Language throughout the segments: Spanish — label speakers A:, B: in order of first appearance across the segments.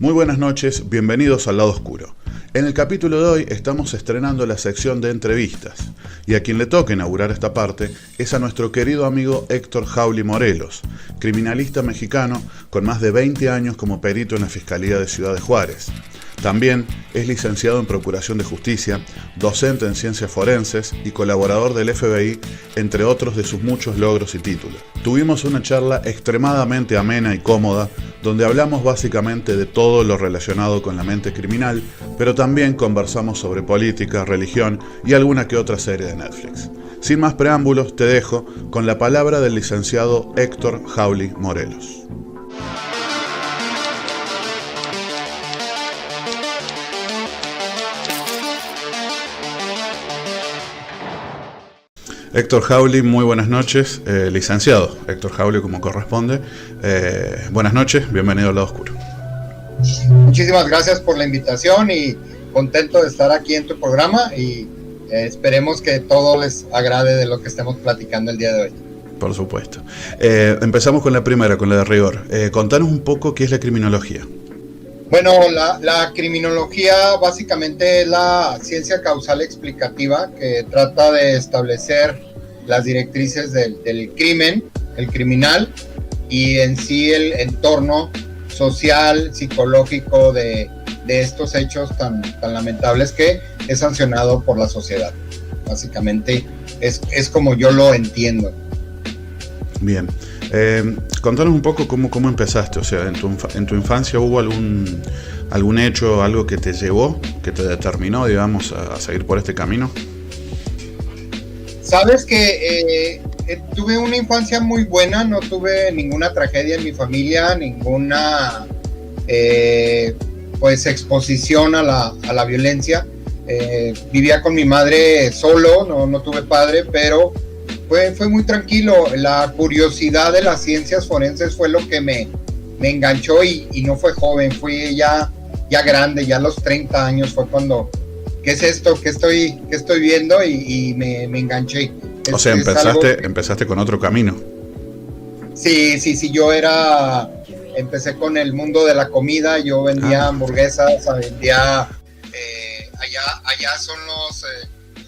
A: Muy buenas noches, bienvenidos al Lado Oscuro. En el capítulo de hoy estamos estrenando la sección de entrevistas y a quien le toca inaugurar esta parte es a nuestro querido amigo Héctor Jauly Morelos, criminalista mexicano con más de 20 años como perito en la Fiscalía de Ciudad de Juárez. También es licenciado en Procuración de Justicia, docente en Ciencias Forenses y colaborador del FBI, entre otros de sus muchos logros y títulos. Tuvimos una charla extremadamente amena y cómoda, donde hablamos básicamente de todo lo relacionado con la mente criminal, pero también conversamos sobre política, religión y alguna que otra serie de Netflix. Sin más preámbulos, te dejo con la palabra del licenciado Héctor Jauly Morelos. Héctor Jauly, muy buenas noches, licenciado Héctor Jauly como corresponde. Buenas noches, bienvenido al Lado Oscuro.
B: Muchísimas gracias por la invitación y contento de estar aquí en tu programa y esperemos que todo les agrade de lo que estemos platicando el día de hoy.
A: Por supuesto. Empezamos con la primera, con la de rigor. Contanos un poco qué es la criminología.
B: Bueno, la criminología básicamente es la ciencia causal explicativa que trata de establecer las directrices del crimen, el criminal, y en sí el entorno social, psicológico de estos hechos tan lamentables que es sancionado por la sociedad. Básicamente es como yo lo entiendo.
A: Bien. Contanos un poco cómo empezaste, o sea, en tu infancia hubo algún hecho, algo que te llevó, que te determinó, digamos, a seguir por este camino.
B: Sabes que tuve una infancia muy buena, no tuve ninguna tragedia en mi familia, ninguna pues exposición a la violencia. Vivía con mi madre solo, no tuve padre, pero fue muy tranquilo. La curiosidad de las ciencias forenses fue lo que me enganchó y no fue joven, fui ya grande, ya a los 30 años fue cuando, ¿qué es esto? ¿Qué estoy viendo? Y me enganché.
A: O sea, empezaste con otro camino.
B: Sí, empecé con el mundo de la comida, yo vendía hamburguesas, vendía, allá son los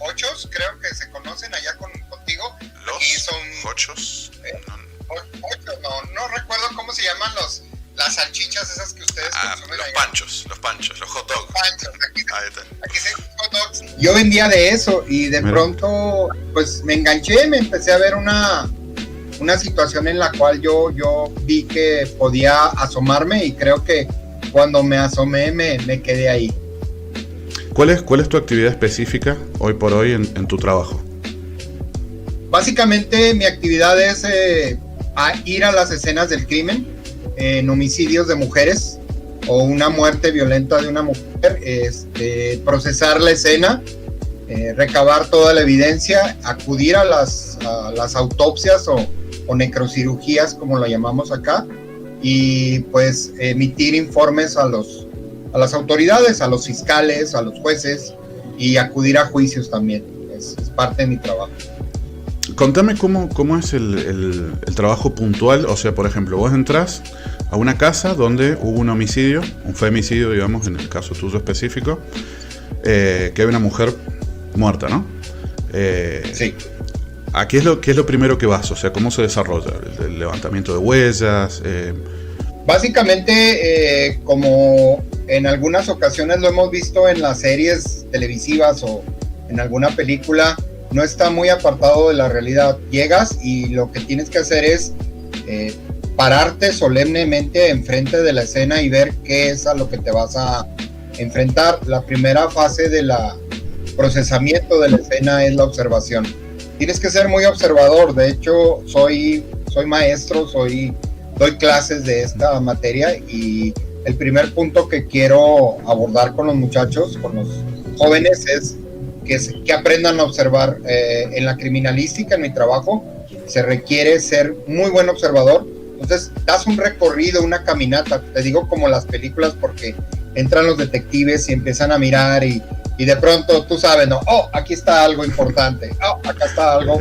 B: ochos, creo que se conocen allá contigo.
A: ¿Los
B: son
A: ochos?
B: No recuerdo cómo se llaman las salchichas esas que ustedes consumen
A: los
B: allá.
A: Los panchos, los hot dogs.
B: Aquí se hot dogs. Yo vendía de eso y de pronto pues me enganché, me empecé a ver una situación en la cual yo vi que podía asomarme y creo que cuando me asomé me quedé ahí.
A: ¿Cuál es tu actividad específica hoy por hoy en tu trabajo?
B: Básicamente mi actividad es ir a las escenas del crimen, en homicidios de mujeres o una muerte violenta de una mujer, procesar la escena, recabar toda la evidencia, acudir a las autopsias o necrocirugías, como lo llamamos acá, y pues emitir informes a las autoridades, a los fiscales, a los jueces y acudir a juicios también. Es parte de mi trabajo.
A: Contame cómo es el trabajo puntual, o sea, por ejemplo, vos entrás a una casa donde hubo un homicidio, un femicidio, digamos, en el caso tuyo específico, que hay una mujer muerta, ¿no?
B: Sí.
A: ¿A qué es lo primero que vas? O sea, ¿cómo se desarrolla? ¿El levantamiento de huellas?
B: Básicamente, como en algunas ocasiones lo hemos visto en las series televisivas o en alguna película, no está muy apartado de la realidad. Llegas y lo que tienes que hacer es pararte solemnemente enfrente de la escena y ver qué es a lo que te vas a enfrentar. La primera fase de la procesamiento de la escena es la observación. Tienes que ser muy observador. De hecho, soy maestro, doy clases de esta materia y el primer punto que quiero abordar con los muchachos, con los jóvenes, es que aprendan a observar. En la criminalística, en mi trabajo, se requiere ser muy buen observador. Entonces, das un recorrido, una caminata, te digo como las películas, porque entran los detectives y empiezan a mirar y de pronto tú sabes, ¿no? Oh, aquí está algo importante, oh, acá está algo.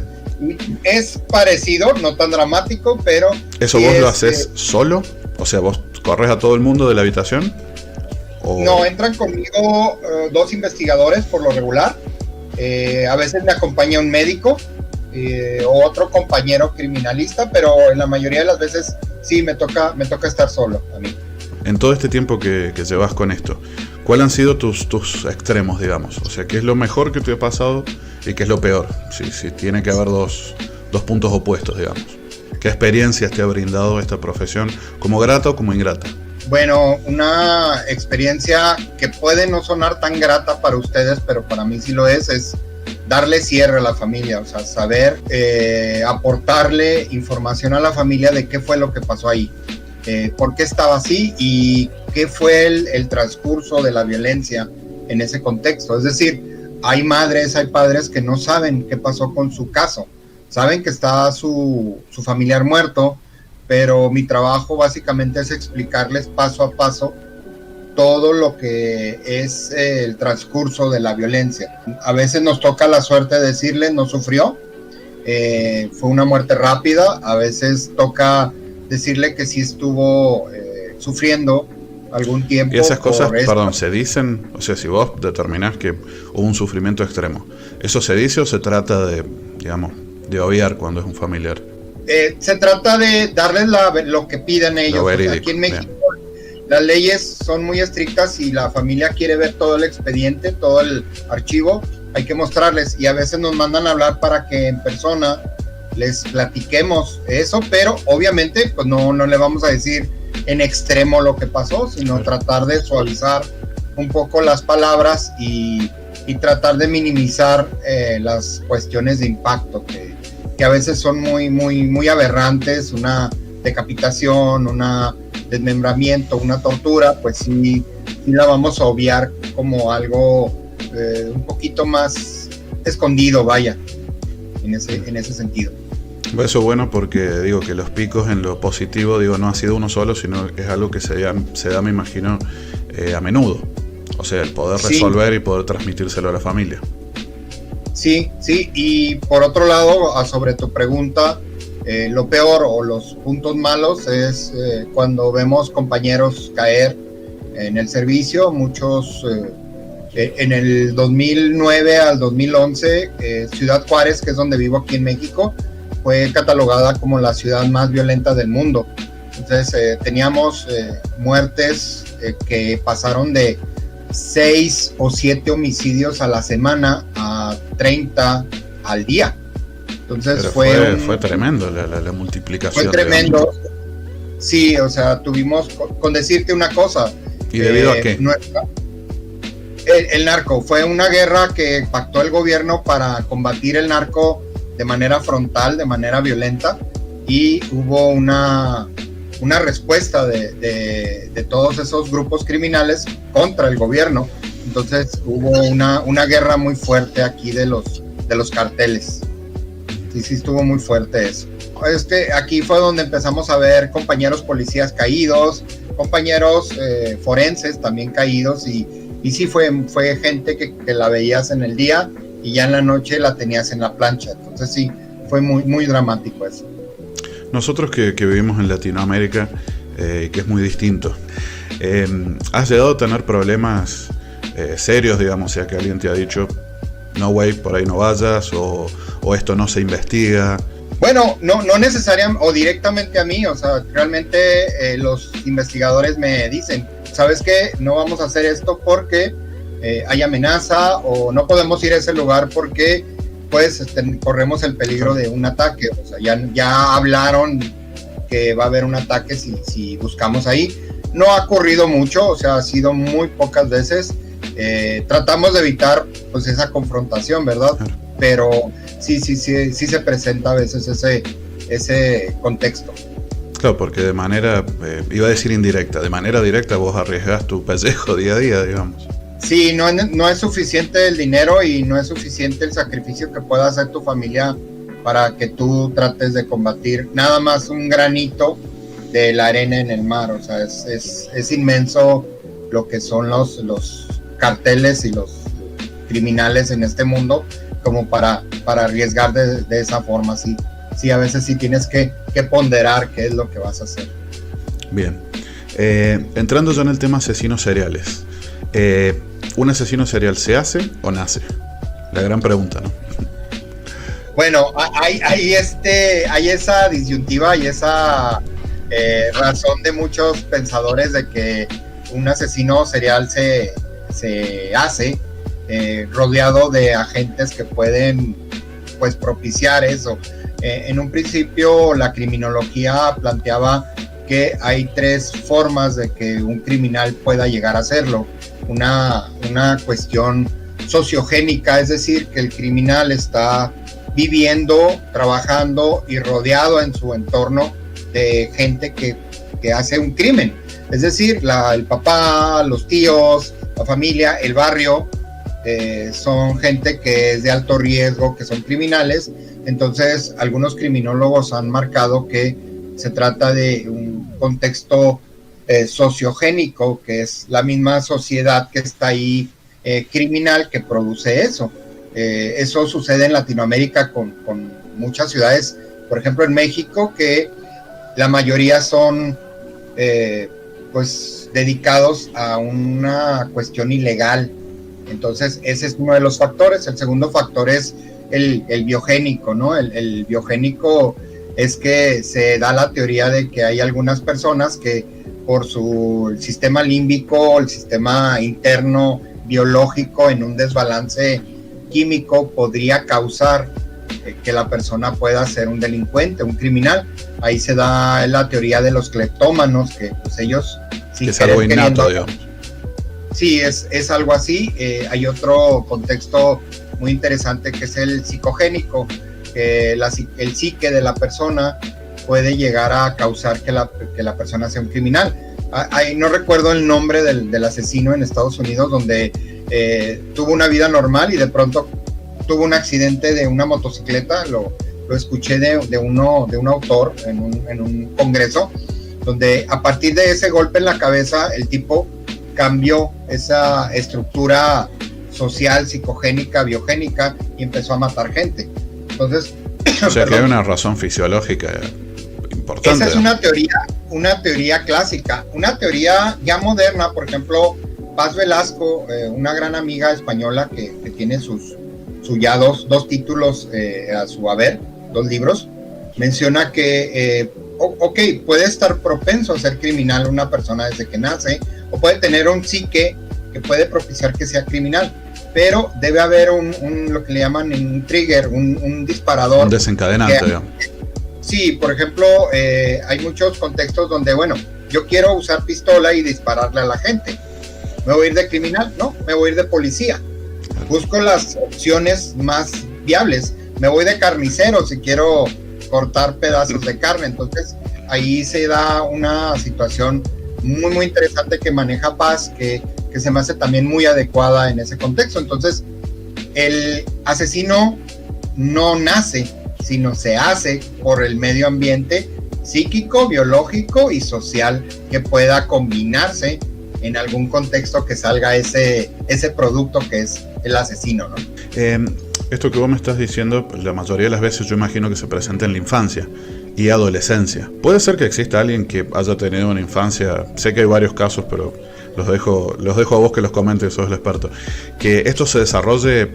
B: Es parecido, no tan dramático, pero...
A: ¿Eso vos lo haces solo? O sea, ¿vos corres a todo el mundo de la habitación?
B: No, entran conmigo 2 investigadores por lo regular. A veces me acompaña un médico o otro compañero criminalista, pero en la mayoría de las veces sí me toca estar solo a mí.
A: En todo este tiempo que llevas con esto, ¿cuáles han sido tus extremos, digamos? O sea, ¿qué es lo mejor que te ha pasado y qué es lo peor? Si tiene que haber dos puntos opuestos, digamos. ¿Qué experiencias te ha brindado esta profesión, como grata o como ingrata?
B: Bueno, una experiencia que puede no sonar tan grata para ustedes, pero para mí sí lo es darle cierre a la familia, o sea, saber aportarle información a la familia de qué fue lo que pasó ahí, por qué estaba así y qué fue el transcurso de la violencia en ese contexto. Es decir, hay madres, hay padres que no saben qué pasó con su caso, saben que está su familiar muerto, pero mi trabajo básicamente es explicarles paso a paso todo lo que es el transcurso de la violencia. A veces nos toca la suerte de decirles no sufrió, fue una muerte rápida, a veces toca decirle que sí estuvo sufriendo algún tiempo.
A: Y esas cosas, perdón, se dicen, o sea, si vos determinás que hubo un sufrimiento extremo, ¿eso se dice o se trata de, digamos, de obviar cuando es un familiar?
B: Se trata de darles lo que piden ellos. O sea, aquí en México las leyes son muy estrictas y la familia quiere ver todo el expediente, todo el archivo, hay que mostrarles y a veces nos mandan a hablar para que en persona les platiquemos eso, pero obviamente pues no le vamos a decir en extremo lo que pasó, sino tratar de suavizar un poco las palabras y tratar de minimizar las cuestiones de impacto que a veces son muy aberrantes. Una decapitación, un desmembramiento, una tortura, pues sí la vamos a obviar como algo un poquito más escondido, vaya, en ese sentido.
A: Eso es bueno porque digo que los picos en lo positivo, digo, no ha sido uno solo, sino que es algo que se da, me imagino, a menudo. O sea, el poder resolver y poder transmitírselo a la familia.
B: Sí, y por otro lado, sobre tu pregunta, lo peor o los puntos malos es cuando vemos compañeros caer en el servicio. Muchos, en el 2009 al 2011, Ciudad Juárez, que es donde vivo aquí en México, fue catalogada como la ciudad más violenta del mundo. Entonces teníamos muertes que pasaron de 6 o 7 homicidios a la semana a 30 al día. Entonces
A: fue tremendo la multiplicación.
B: Fue tremendo. Sí, o sea, tuvimos, con decirte una cosa.
A: ¿Y debido a qué?
B: El narco. Fue una guerra que pactó el gobierno para combatir el narco de manera frontal, de manera violenta, y hubo una respuesta de todos esos grupos criminales contra el gobierno. Entonces hubo una guerra muy fuerte aquí de los carteles. Sí estuvo muy fuerte eso. Aquí fue donde empezamos a ver compañeros policías caídos, compañeros forenses también caídos, y sí fue gente que la veías en el día y ya en la noche la tenías en la plancha. Entonces sí, fue muy dramático eso.
A: Nosotros que vivimos en Latinoamérica, que es muy distinto, ¿has llegado a tener problemas serios, digamos, o sea, que alguien te ha dicho, no way, por ahí no vayas, o esto no se investiga?
B: Bueno, no necesariamente o directamente a mí, o sea, realmente los investigadores me dicen, ¿sabes qué? No vamos a hacer esto porque hay amenaza, o no podemos ir a ese lugar porque pues corremos el peligro de un ataque. O sea, ya hablaron que va a haber un ataque si buscamos ahí. No ha ocurrido mucho, o sea, ha sido muy pocas veces. Tratamos de evitar pues esa confrontación, ¿verdad? Pero sí se presenta a veces ese contexto.
A: Claro, porque de manera, iba a decir indirecta, de manera directa vos arriesgás tu pellejo día a día, digamos.
B: Sí, no es suficiente el dinero y no es suficiente el sacrificio que pueda hacer tu familia para que tú trates de combatir nada más un granito de la arena en el mar. O sea, es inmenso lo que son los carteles y los criminales en este mundo como para arriesgar de esa forma. Sí, a veces sí tienes que ponderar qué es lo que vas a hacer.
A: Bien, entrando ya en el tema asesinos seriales, ¿Un asesino serial se hace o nace? La gran pregunta, ¿no?
B: Bueno, hay esa disyuntiva y esa razón de muchos pensadores de que un asesino serial se hace rodeado de agentes que pueden, pues, propiciar eso. En un principio la criminología planteaba que hay 3 formas de que un criminal pueda llegar a hacerlo. Una cuestión sociogénica, es decir, que el criminal está viviendo, trabajando y rodeado en su entorno de gente que hace un crimen. Es decir, el papá, los tíos, la familia, el barrio, son gente que es de alto riesgo, que son criminales. Entonces, algunos criminólogos han marcado que se trata de un contexto sociogénico, que es la misma sociedad que está ahí criminal que produce eso. Eso sucede en Latinoamérica con muchas ciudades, por ejemplo en México, que la mayoría son pues dedicados a una cuestión ilegal. Entonces ese es uno de los factores. El segundo factor es el biogénico, ¿no? El biogénico es que se da la teoría de que hay algunas personas que por su sistema límbico, el sistema interno biológico, en un desbalance químico, podría causar que la persona pueda ser un delincuente, un criminal. Ahí se da la teoría de los cleptómanos, que pues ellos...
A: Que es algo innato, digamos.
B: Sí, es algo así. Hay otro contexto muy interesante que es el psicogénico, que el psique de la persona puede llegar a causar que la persona sea un criminal. No recuerdo el nombre del asesino en Estados Unidos, donde tuvo una vida normal y de pronto tuvo un accidente de una motocicleta. Lo escuché de un autor en un congreso, donde a partir de ese golpe en la cabeza el tipo cambió esa estructura social, psicogénica, biogénica, y empezó a matar gente. Entonces,
A: o sea que hay una razón fisiológica importante.
B: Esa es una teoría clásica. Una teoría ya moderna, por ejemplo, Paz Velasco, una gran amiga española que tiene ya dos títulos a su haber, 2 libros, menciona que puede estar propenso a ser criminal una persona desde que nace, o puede tener un psique que puede propiciar que sea criminal, pero debe haber lo que le llaman un trigger, un disparador.
A: Un desencadenante, digamos.
B: Sí, por ejemplo, hay muchos contextos donde, bueno, yo quiero usar pistola y dispararle a la gente. ¿Me voy a ir de criminal? No, me voy a ir de policía. Busco las opciones más viables. Me voy de carnicero si quiero cortar pedazos de carne. Entonces, ahí se da una situación muy, muy interesante que maneja Paz, que se me hace también muy adecuada en ese contexto. Entonces, el asesino no nace, sino se hace por el medio ambiente psíquico, biológico y social que pueda combinarse en algún contexto que salga ese producto que es el asesino, ¿no?
A: Esto que vos me estás diciendo, la mayoría de las veces yo imagino que se presenta en la infancia y adolescencia. ¿Puede ser que exista alguien que haya tenido una infancia? Sé que hay varios casos, pero los dejo a vos que los comentes, sos el experto. ¿Que esto se desarrolle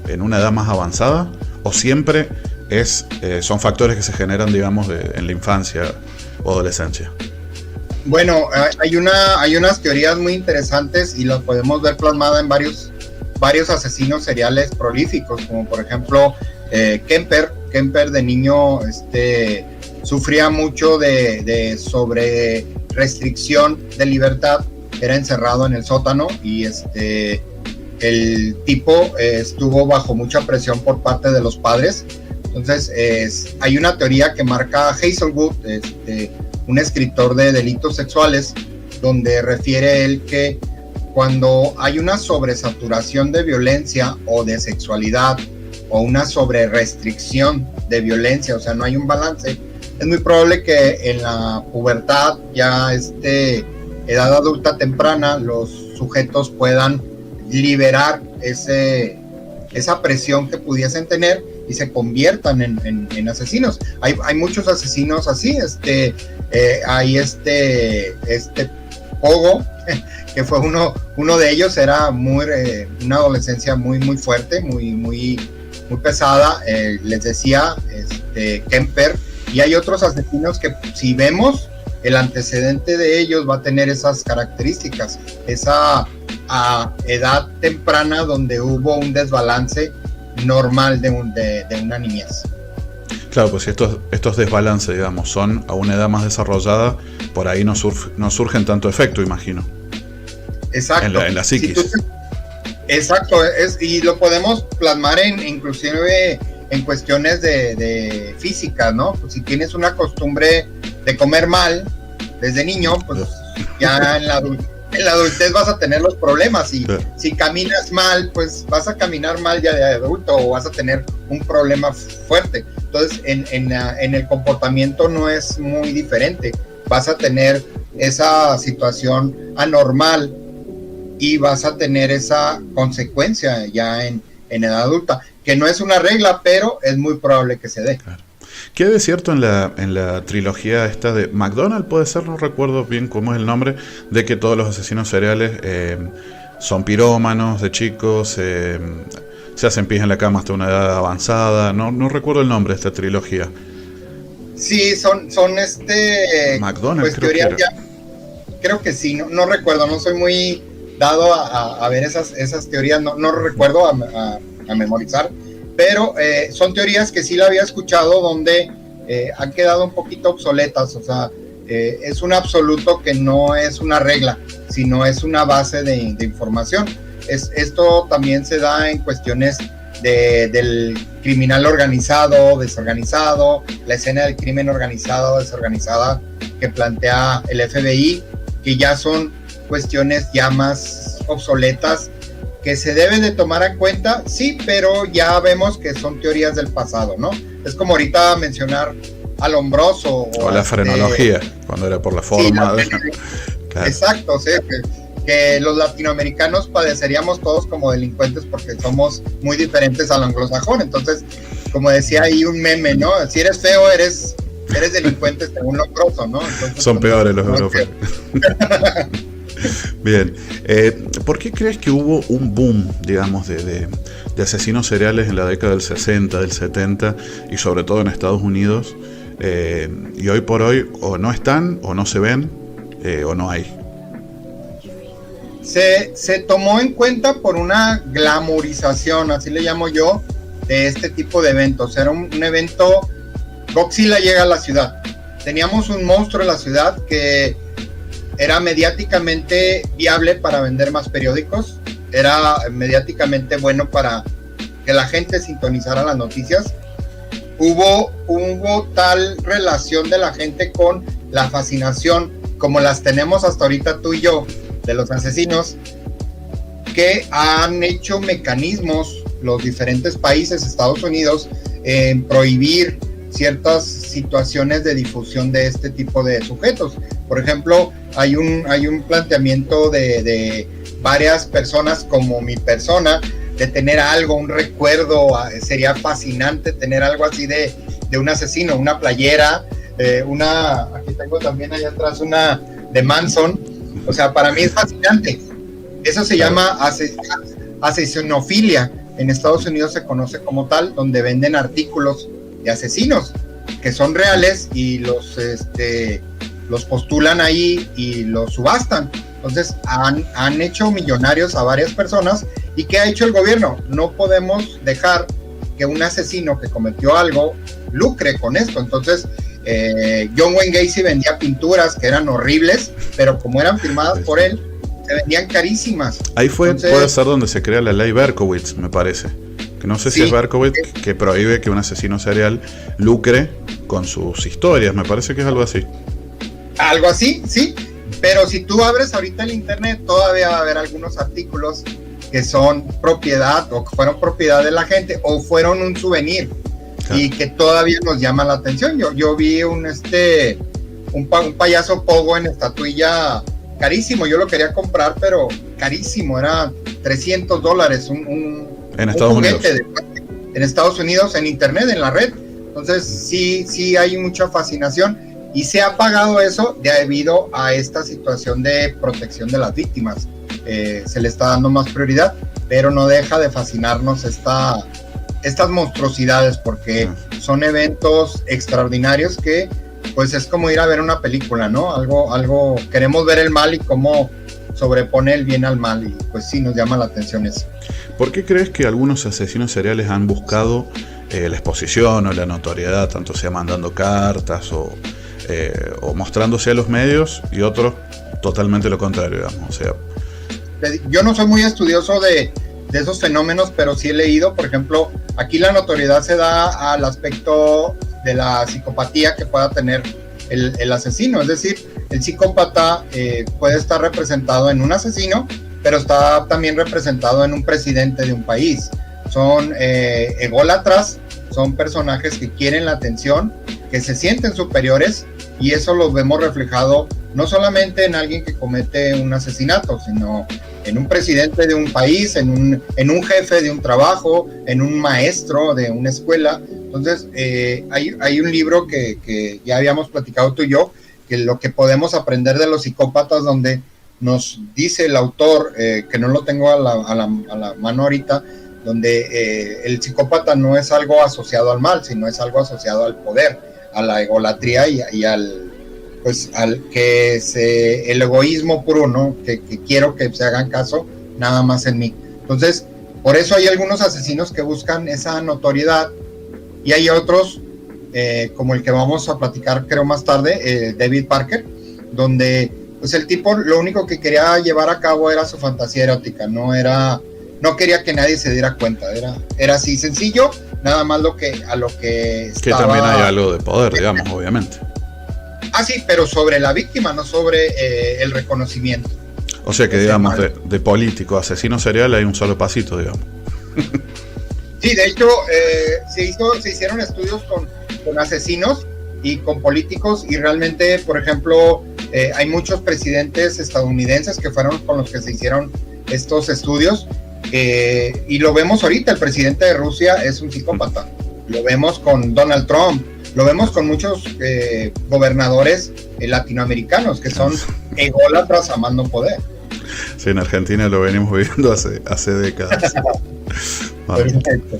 A: en una edad más avanzada o siempre son factores que se generan, digamos, en la infancia o adolescencia?
B: Bueno, hay unas teorías muy interesantes y las podemos ver plasmadas en varios asesinos seriales prolíficos, como por ejemplo Kemper. Kemper de niño sufría mucho de sobre restricción de libertad, era encerrado en el sótano y el tipo estuvo bajo mucha presión por parte de los padres. Entonces hay una teoría que marca Hazelwood, un escritor de delitos sexuales, donde refiere él que cuando hay una sobresaturación de violencia o de sexualidad o una sobrerestricción de violencia, o sea, no hay un balance, es muy probable que en la pubertad, ya edad adulta temprana, los sujetos puedan liberar esa presión que pudiesen tener y se conviertan en asesinos. Hay muchos asesinos así. Hay Pogo, que fue uno de ellos, era una adolescencia muy fuerte, muy pesada, les decía Kemper, y hay otros asesinos que si vemos el antecedente de ellos va a tener esas características, esa edad temprana donde hubo un desbalance normal de una niñez.
A: Claro, pues si estos desbalances, digamos, son a una edad más desarrollada, por ahí no surgen tanto efecto, imagino.
B: Exacto.
A: En la psiquis.
B: Exacto, y lo podemos plasmar inclusive en cuestiones de física, ¿no? Pues si tienes una costumbre de comer mal desde niño, pues ya en la adultez vas a tener los problemas, y si caminas mal, pues vas a caminar mal ya de adulto, o vas a tener un problema fuerte. Entonces en el comportamiento no es muy diferente, vas a tener esa situación anormal y vas a tener esa consecuencia ya en edad adulta, que no es una regla, pero es muy probable que se dé.
A: Claro. ¿Qué hay de cierto en la trilogía esta de McDonald? Puede ser, no recuerdo bien cómo es el nombre, de que todos los asesinos seriales son pirómanos de chicos, se hacen pis en la cama hasta una edad avanzada. No recuerdo el nombre de esta trilogía.
B: Sí, son
A: McDonald,
B: pues
A: creo
B: teorías
A: que era.
B: creo que sí, no recuerdo, no soy muy dado a ver esas teorías, no recuerdo a memorizar, pero son teorías que sí la había escuchado, donde han quedado un poquito obsoletas. O sea, es un absoluto que no es una regla, sino es una base de información. Esto también se da en cuestiones del criminal organizado, desorganizado, la escena del crimen organizado, desorganizada, que plantea el FBI, que ya son cuestiones ya más obsoletas, que se deben de tomar en cuenta, sí, pero ya vemos que son teorías del pasado, ¿no? Es como ahorita mencionar al Lombroso
A: o la frenología, cuando era por la forma. Sí,
B: claro. Exacto, o sea, que los latinoamericanos padeceríamos todos como delincuentes porque somos muy diferentes al anglosajón. Entonces, como decía ahí un meme, ¿no? Si eres feo, eres delincuente según Lombroso, ¿no? Entonces,
A: son peores los europeos. Bien, ¿por qué crees que hubo un boom, digamos, de asesinos seriales en la década del 60, del 70 y sobre todo en Estados Unidos? Y hoy por hoy o no están, o no se ven, o no hay.
B: Se tomó en cuenta por una glamorización, así le llamo yo, de este tipo de eventos. Era un evento, Godzilla llega a la ciudad. Teníamos un monstruo en la ciudad que era mediáticamente viable para vender más periódicos, era mediáticamente bueno para que la gente sintonizara las noticias. Hubo tal relación de la gente con la fascinación, como las tenemos hasta ahorita tú y yo, de los asesinos, que han hecho mecanismos los diferentes países, Estados Unidos, en prohibir ciertas situaciones de difusión de este tipo de sujetos. Por ejemplo, hay un planteamiento de varias personas, como mi persona, de tener algo, un recuerdo. Sería fascinante tener algo así de un asesino, una playera, aquí tengo también allá atrás una de Manson. O sea, para mí es fascinante. Eso se llama asesinofilia. En Estados Unidos se conoce como tal, donde venden artículos de asesinos que son reales y los postulan ahí y los subastan. Entonces han hecho millonarios a varias personas. ¿Y qué ha hecho el gobierno? No podemos dejar que un asesino que cometió algo lucre con esto. Entonces John Wayne Gacy vendía pinturas que eran horribles, pero como eran firmadas por él, se vendían carísimas.
A: Ahí puede ser donde se crea la ley Berkowitz, me parece. Que no sé si es Berkowitz, que prohíbe que un asesino serial lucre con sus historias. Me parece que es algo así.
B: Algo así, sí. Pero si tú abres ahorita el internet, todavía va a haber algunos artículos que son propiedad, o que fueron propiedad de la gente, o fueron un souvenir, claro, y que todavía nos llama la atención. Yo vi un payaso Pogo en estatuilla carísimo. Yo lo quería comprar, pero carísimo, era $300
A: en Estados Unidos.
B: En Estados Unidos, en internet, en la red. Entonces sí hay mucha fascinación, Y se ha pagado eso debido a esta situación de protección de las víctimas. Se le está dando más prioridad, pero no deja de fascinarnos estas monstruosidades, porque son eventos extraordinarios que pues es como ir a ver una película, ¿no? Algo, queremos ver el mal y cómo sobrepone el bien al mal, y pues sí, nos llama la atención eso.
A: ¿Por qué crees que algunos asesinos seriales han buscado la exposición o la notoriedad, tanto sea mandando cartas o mostrándose a los medios, y otros totalmente lo contrario, digamos? O sea,
B: yo no soy muy estudioso de esos fenómenos, pero sí he leído, por ejemplo, aquí la notoriedad se da al aspecto de la psicopatía que pueda tener el asesino. Es decir, el psicópata puede estar representado en un asesino, pero está también representado en un presidente de un país. Son ególatras, son personajes que quieren la atención, que se sienten superiores, y eso lo vemos reflejado no solamente en alguien que comete un asesinato, sino en un presidente de un país, en un jefe de un trabajo, en un maestro de una escuela. Entonces, hay un libro que ya habíamos platicado tú y yo, que lo que podemos aprender de los psicópatas, donde nos dice el autor, que no lo tengo a la mano ahorita, donde el psicópata no es algo asociado al mal, sino es algo asociado al poder, a la egolatría y al que el egoísmo puro, ¿no? Que quiero que se hagan caso nada más en mí. Entonces, por eso hay algunos asesinos que buscan esa notoriedad, y hay otros, como el que vamos a platicar creo más tarde, David Parker, donde pues el tipo lo único que quería llevar a cabo era su fantasía erótica, no quería que nadie se diera cuenta, era así sencillo, nada más a lo que estaba...
A: Que también hay algo de poder, digamos, obviamente.
B: Ah, sí, pero sobre la víctima, no sobre el reconocimiento.
A: O sea que, digamos, de político a asesino serial hay un solo pasito, digamos.
B: Sí, de hecho, se hicieron estudios con asesinos y con políticos, y realmente, por ejemplo, hay muchos presidentes estadounidenses que fueron con los que se hicieron estos estudios, y lo vemos ahorita. El presidente de Rusia es un psicópata, lo vemos con Donald Trump, lo vemos con muchos gobernadores latinoamericanos que son ególatras amando poder.
A: Sí, en Argentina lo venimos viviendo hace décadas.
B: Perfecto.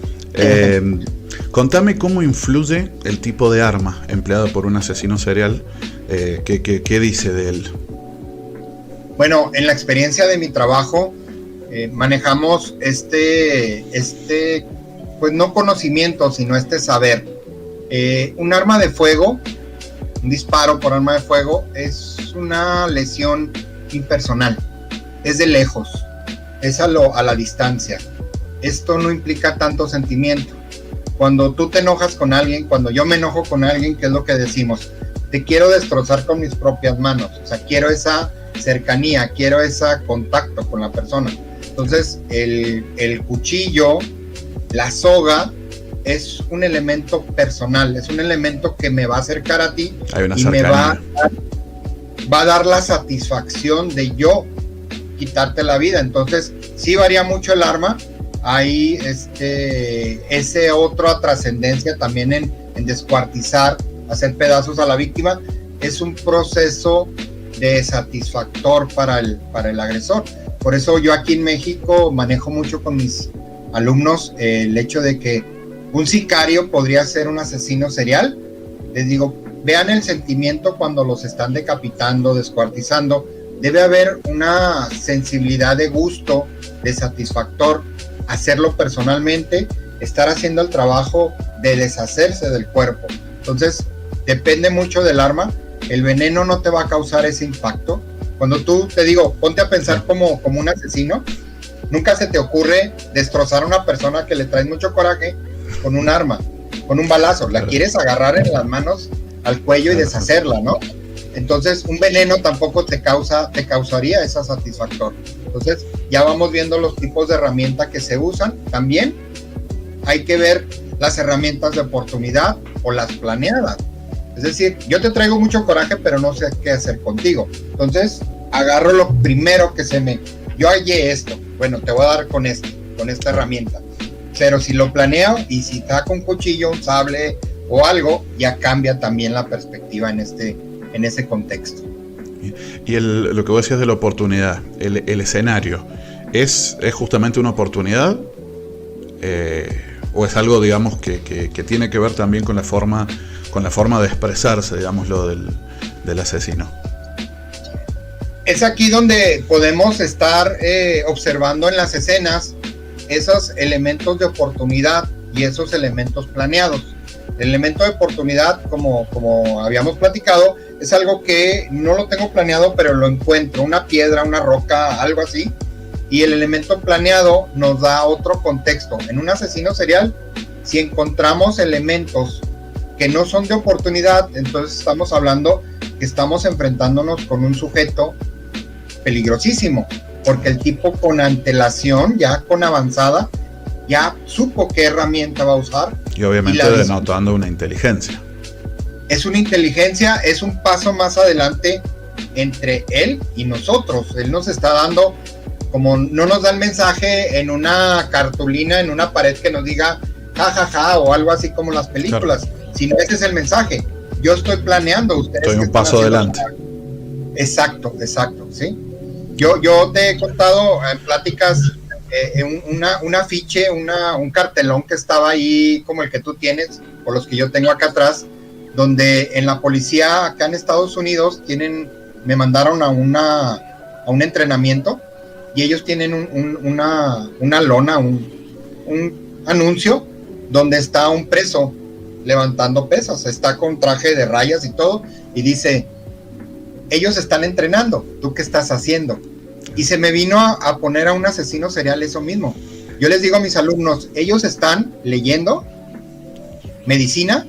A: Contame cómo influye el tipo de arma empleado por un asesino serial. ¿Qué dice de él?
B: Bueno, en la experiencia de mi trabajo manejamos pues no conocimiento, sino saber. Un arma de fuego, un disparo por arma de fuego, es una lesión impersonal, es de lejos, es a la distancia. Esto no implica tanto sentimiento. Cuando tú te enojas con alguien, cuando yo me enojo con alguien, ¿qué es lo que decimos? Te quiero destrozar con mis propias manos. O sea, quiero esa cercanía, quiero ese contacto con la persona. Entonces, el cuchillo, la soga, es un elemento personal, es un elemento que me va a acercar a ti y me va a dar la satisfacción de yo quitarte la vida. Entonces, sí varía mucho el arma. Hay ese otra trascendencia también en descuartizar, hacer pedazos a la víctima. Es un proceso de satisfactor para el agresor. Por eso yo aquí en México manejo mucho con mis alumnos el hecho de que un sicario podría ser un asesino serial. Les digo, vean el sentimiento cuando los están decapitando, descuartizando. Debe haber una sensibilidad de gusto, de satisfactor, hacerlo personalmente, estar haciendo el trabajo de deshacerse del cuerpo. Entonces, depende mucho del arma. El veneno no te va a causar ese impacto. Cuando te digo, ponte a pensar como un asesino, nunca se te ocurre destrozar a una persona que le traes mucho coraje con un arma, con un balazo. La quieres agarrar en las manos al cuello y deshacerla, ¿no? Entonces, un veneno tampoco te causaría esa satisfactor. Entonces, ya vamos viendo los tipos de herramientas que se usan. También hay que ver las herramientas de oportunidad o las planeadas. Es decir, yo te traigo mucho coraje, pero no sé qué hacer contigo. Entonces, agarro lo primero que yo hallé esto. Bueno, te voy a dar con esta herramienta. Pero si lo planeo y si saco un cuchillo, un sable, o algo, ya cambia también la perspectiva en ese contexto.
A: Y lo que vos decías de la oportunidad, el escenario, ¿es justamente una oportunidad? ¿O es algo, digamos, que tiene que ver también con la forma de expresarse, digámoslo, del asesino?
B: Es aquí donde podemos estar observando en las escenas esos elementos de oportunidad y esos elementos planeados. El elemento de oportunidad, como habíamos platicado, es algo que no lo tengo planeado, pero lo encuentro, una piedra, una roca, algo así. Y el elemento planeado nos da otro contexto. En un asesino serial, si encontramos elementos que no son de oportunidad, entonces estamos hablando que estamos enfrentándonos con un sujeto peligrosísimo, porque el tipo con antelación, ya con avanzada, ya supo qué herramienta va a usar.
A: Y obviamente denotando una inteligencia.
B: Es una inteligencia, es un paso más adelante entre él y nosotros. Él nos está dando, como no nos da el mensaje en una cartulina, en una pared que nos diga jajaja o algo así como las películas, claro, sino ese es el mensaje. Yo estoy planeando, ustedes
A: estoy un paso adelante.
B: Exacto, ¿sí? Yo te he contado en pláticas un afiche, un cartelón que estaba ahí como el que tú tienes o los que yo tengo acá atrás, donde en la policía acá en Estados Unidos me mandaron a un entrenamiento y ellos tienen una lona, un anuncio donde está un preso levantando pesas, está con traje de rayas y todo, y dice: ellos están entrenando, ¿tú qué estás haciendo? Y se me vino a poner a un asesino serial eso mismo. Yo les digo a mis alumnos, ellos están leyendo medicina,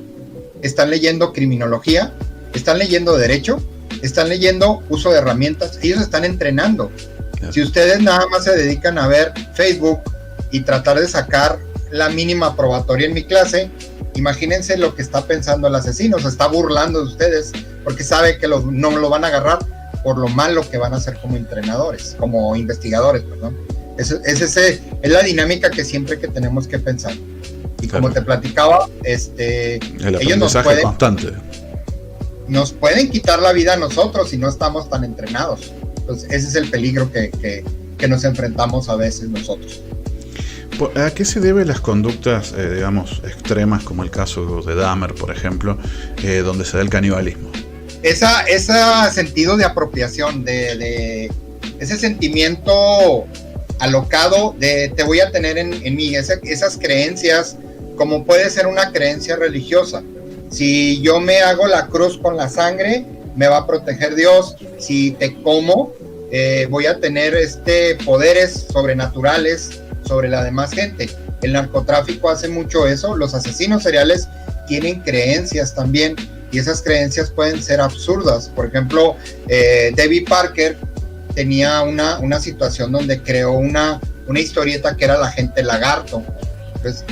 B: están leyendo criminología, están leyendo derecho, están leyendo uso de herramientas, ellos están entrenando. Claro. Si ustedes nada más se dedican a ver Facebook y tratar de sacar la mínima probatoria en mi clase, imagínense lo que está pensando el asesino, se está burlando de ustedes porque sabe que no lo van a agarrar por lo malo que van a hacer como entrenadores, como investigadores, perdón. Es la dinámica que siempre que tenemos que pensar. Y claro, como te platicaba, ellos nos pueden quitar la vida a nosotros si no estamos tan entrenados. Entonces ese es el peligro que nos enfrentamos a veces nosotros.
A: ¿A qué se deben las conductas, digamos, extremas, como el caso de Dahmer, por ejemplo, donde se da el canibalismo?
B: Ese sentido de apropiación, de ese sentimiento alocado de te voy a tener en mí, esas creencias, como puede ser una creencia religiosa. Si yo me hago la cruz con la sangre, me va a proteger Dios. Si te como, voy a tener poderes sobrenaturales sobre la demás gente. El narcotráfico hace mucho eso. Los asesinos seriales tienen creencias también, y esas creencias pueden ser absurdas. Por ejemplo, David Parker tenía una situación donde creó una historieta que era la gente lagarto. Entonces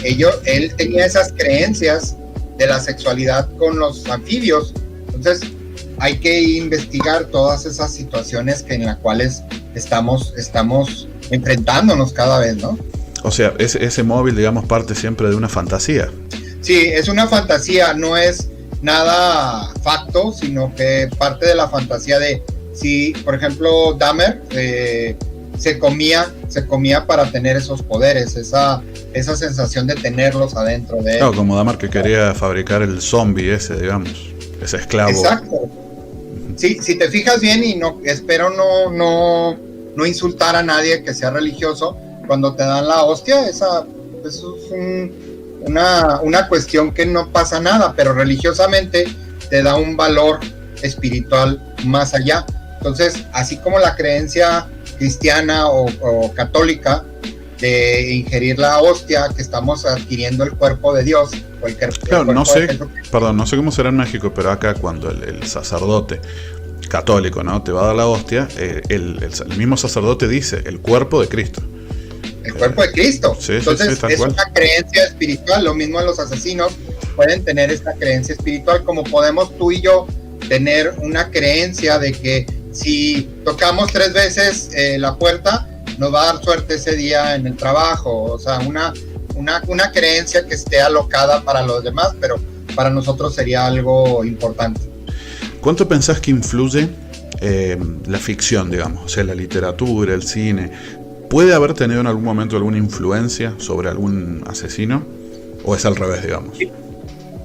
B: él tenía esas creencias de la sexualidad con los anfibios. Entonces hay que investigar todas esas situaciones en las cuales estamos enfrentándonos cada vez, ¿no?
A: O sea, ese móvil, digamos, parte siempre de una fantasía.
B: Sí, es una fantasía, no es nada facto, sino que parte de la fantasía de, si, por ejemplo, Dahmer se comía para tener esos poderes, esa sensación de tenerlos adentro de él.
A: Claro, como Dahmer que quería fabricar el zombie ese, digamos, ese esclavo.
B: Exacto. Sí, si te fijas bien, y espero no insultar a nadie que sea religioso, cuando te dan la hostia, eso es una cuestión que no pasa nada, pero religiosamente te da un valor espiritual más allá. Entonces, así como la creencia cristiana o católica de ingerir la hostia, que estamos adquiriendo el cuerpo de Dios,
A: claro, no sé cómo será en México, pero acá cuando el sacerdote católico, ¿no?, te va a dar la hostia, el mismo sacerdote dice el cuerpo de Cristo.
B: El cuerpo de Cristo.
A: Sí,
B: entonces
A: sí,
B: es una creencia espiritual. Lo mismo los asesinos pueden tener esta creencia espiritual, como podemos tú y yo tener una creencia de que si tocamos 3 veces la puerta, nos va a dar suerte ese día en el trabajo. O sea, una creencia que esté alocada para los demás, pero para nosotros sería algo importante.
A: ¿Cuánto pensás que influye la ficción, digamos? O sea, la literatura, el cine. ¿Puede haber tenido en algún momento alguna influencia sobre algún asesino? ¿O es al revés, digamos?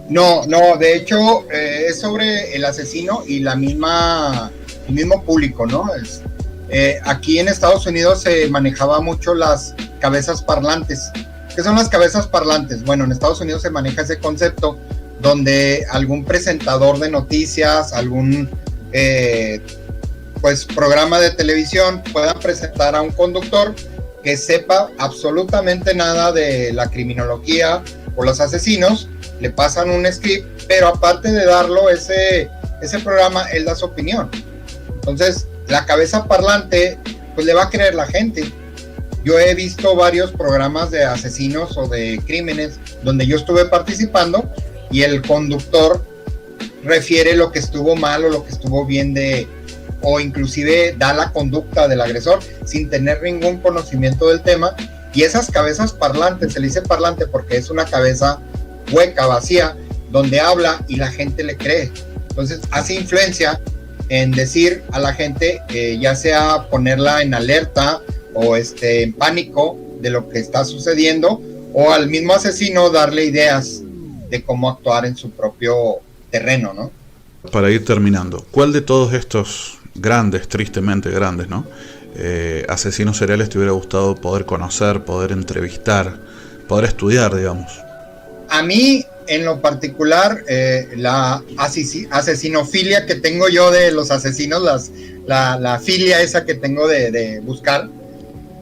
B: No, de hecho es sobre el asesino y el mismo público, ¿no? Aquí en Estados Unidos se manejaba mucho las cabezas parlantes. ¿Qué son las cabezas parlantes? Bueno, en Estados Unidos se maneja ese concepto donde algún presentador de noticias, algún pues programa de televisión pueda presentar a un conductor que sepa absolutamente nada de la criminología o los asesinos, le pasan un script, pero aparte de darlo ese programa, él da su opinión. Entonces, la cabeza parlante, pues le va a creer la gente. Yo he visto varios programas de asesinos o de crímenes donde yo estuve participando y el conductor refiere lo que estuvo mal o lo que estuvo bien o inclusive da la conducta del agresor sin tener ningún conocimiento del tema. Y esas cabezas parlantes, se le dice parlante porque es una cabeza hueca, vacía, donde habla y la gente le cree. Entonces hace influencia en decir a la gente, ya sea ponerla en alerta o en pánico de lo que está sucediendo, o al mismo asesino darle ideas de cómo actuar en su propio terreno, ¿no?
A: Para ir terminando, ¿cuál de todos estos grandes, tristemente grandes, ¿no? Asesinos seriales te hubiera gustado poder conocer, poder entrevistar, poder estudiar, digamos?
B: A mí, en lo particular, la asesinofilia que tengo yo de los asesinos, la filia esa que tengo de buscar,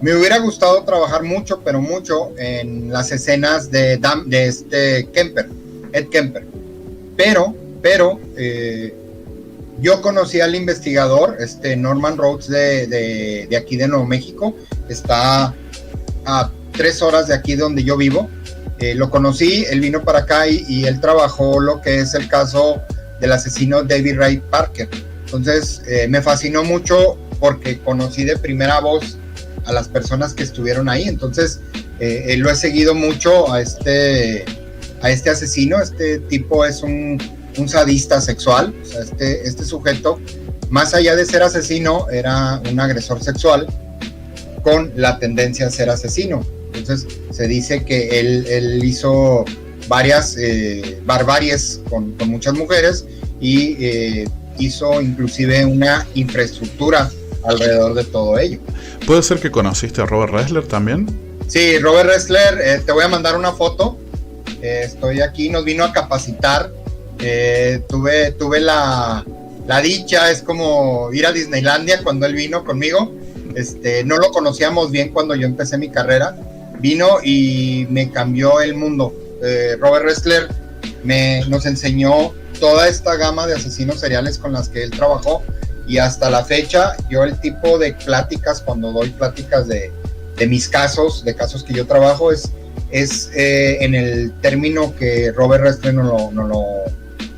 B: me hubiera gustado trabajar mucho, pero mucho, en las escenas de Ed Kemper. Pero yo conocí al investigador, Norman Rhodes de aquí de Nuevo México, está a 3 horas de aquí donde yo vivo. Lo conocí, él vino para acá y él trabajó lo que es el caso del asesino David Ray Parker. Entonces me fascinó mucho porque conocí de primera voz a las personas que estuvieron ahí. Entonces lo he seguido mucho a este asesino. Este tipo es un sadista sexual. O sea, este sujeto, más allá de ser asesino, era un agresor sexual con la tendencia a ser asesino. Entonces se dice que él hizo varias barbaries con muchas mujeres y hizo inclusive una infraestructura alrededor de todo ello.
A: ¿Puede ser que conociste a Robert Ressler también?
B: Sí, Robert Ressler, te voy a mandar una foto. Estoy aquí, nos vino a capacitar. Tuve la dicha, es como ir a Disneylandia cuando él vino conmigo. No lo conocíamos bien cuando yo empecé mi carrera. Vino y me cambió el mundo. Robert Ressler nos enseñó toda esta gama de asesinos seriales con las que él trabajó, y hasta la fecha yo el tipo de pláticas, cuando doy pláticas de mis casos, de casos que yo trabajo, es en el término que Robert Ressler nos lo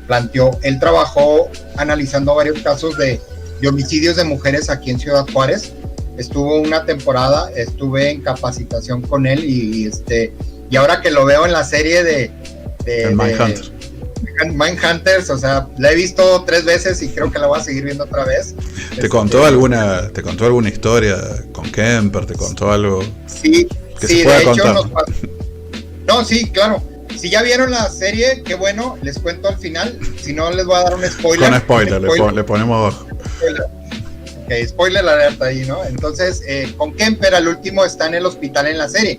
B: planteó. Él trabajó analizando varios casos de homicidios de mujeres aquí en Ciudad Juárez. Estuvo una temporada, estuve en capacitación con él y ahora que lo veo en la serie de Mindhunters, o sea, la he visto 3 veces y creo que la voy a seguir viendo otra vez.
A: ¿Te contó alguna historia con Kemper? ¿Te contó algo?
B: Sí,
A: que
B: sí,
A: se pueda
B: de hecho
A: contar?
B: No, sí, claro. Si ya vieron la serie, qué bueno, les cuento al final. Si no, les voy a dar un spoiler.
A: Con spoiler. Le ponemos abajo.
B: Ok, spoiler alerta ahí, ¿no? Entonces, con Kemper al último está en el hospital en la serie,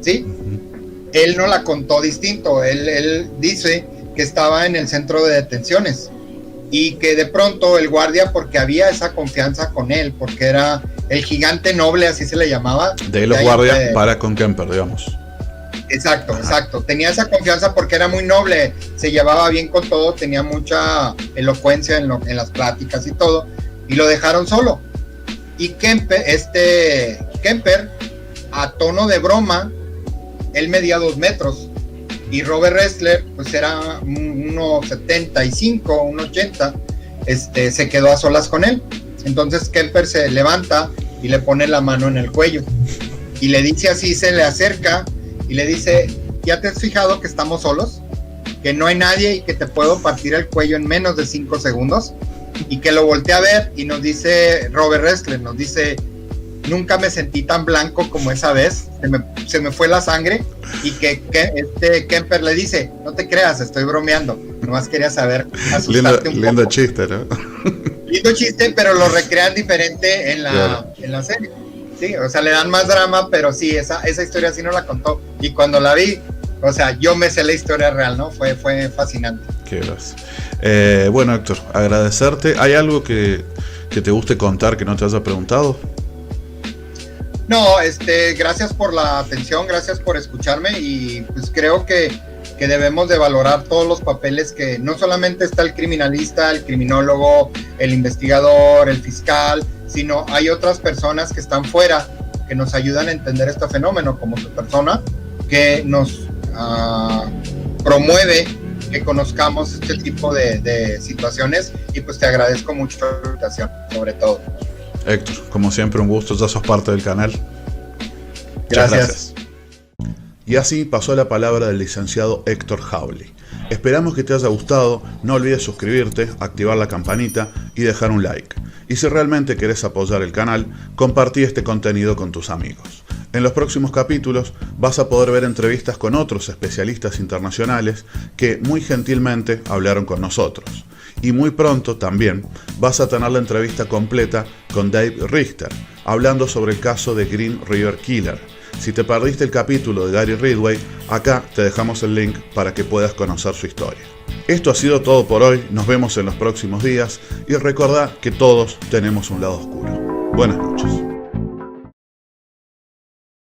B: ¿sí? Él no la contó distinto. Él dice que estaba en el centro de detenciones y que de pronto el guardia, porque había esa confianza con él, porque era el gigante noble, así se le llamaba.
A: De los guardias para con Kemper, digamos.
B: Exacto. Tenía esa confianza porque era muy noble, se llevaba bien con todo, tenía mucha elocuencia en las pláticas y todo, y lo dejaron solo. Y Kemper, a tono de broma, él medía 2 metros, y Robert Ressler, pues era 1.75, 1.80, se quedó a solas con él. Entonces Kemper se levanta y le pone la mano en el cuello, y le dice así, se le acerca, y le dice, ¿ya te has fijado que estamos solos? que no hay nadie y que te puedo partir el cuello en menos de 5 segundos, y que lo volteé a ver y nos dice Robert Ressler, nos dice: nunca me sentí tan blanco como esa vez, se me fue la sangre, y que Kemper le dice: no te creas, estoy bromeando, nomás quería saber, asustarte un poco.
A: Lindo chiste, ¿no?
B: Lindo chiste, pero lo recrean diferente en la serie. Sí, o sea, le dan más drama, pero sí, esa historia sí no la contó, y cuando la vi, o sea, yo me sé la historia real, ¿no? Fue fascinante.
A: Qué gracias. Bueno, Héctor, agradecerte. ¿Hay algo que te guste contar que no te haya preguntado?
B: No, gracias por la atención, gracias por escucharme, y pues creo que debemos de valorar todos los papeles, que no solamente está el criminalista, el criminólogo, el investigador, el fiscal, sino hay otras personas que están fuera, que nos ayudan a entender este fenómeno, como tu persona, que nos promueve que conozcamos este tipo de situaciones, y pues te agradezco mucho la invitación, sobre todo.
A: Héctor, como siempre, un gusto, ya sos parte del canal.
B: Gracias.
A: Muchas gracias. Y así pasó la palabra del licenciado Héctor Hawley. Esperamos que te haya gustado, no olvides suscribirte, activar la campanita y dejar un like. Y si realmente querés apoyar el canal, compartí este contenido con tus amigos. En los próximos capítulos vas a poder ver entrevistas con otros especialistas internacionales que muy gentilmente hablaron con nosotros. Y muy pronto también vas a tener la entrevista completa con Dave Richter, hablando sobre el caso de Green River Killer. Si te perdiste el capítulo de Gary Ridgway, acá te dejamos el link para que puedas conocer su historia. Esto ha sido todo por hoy, nos vemos en los próximos días y recordá que todos tenemos un lado oscuro. Buenas noches.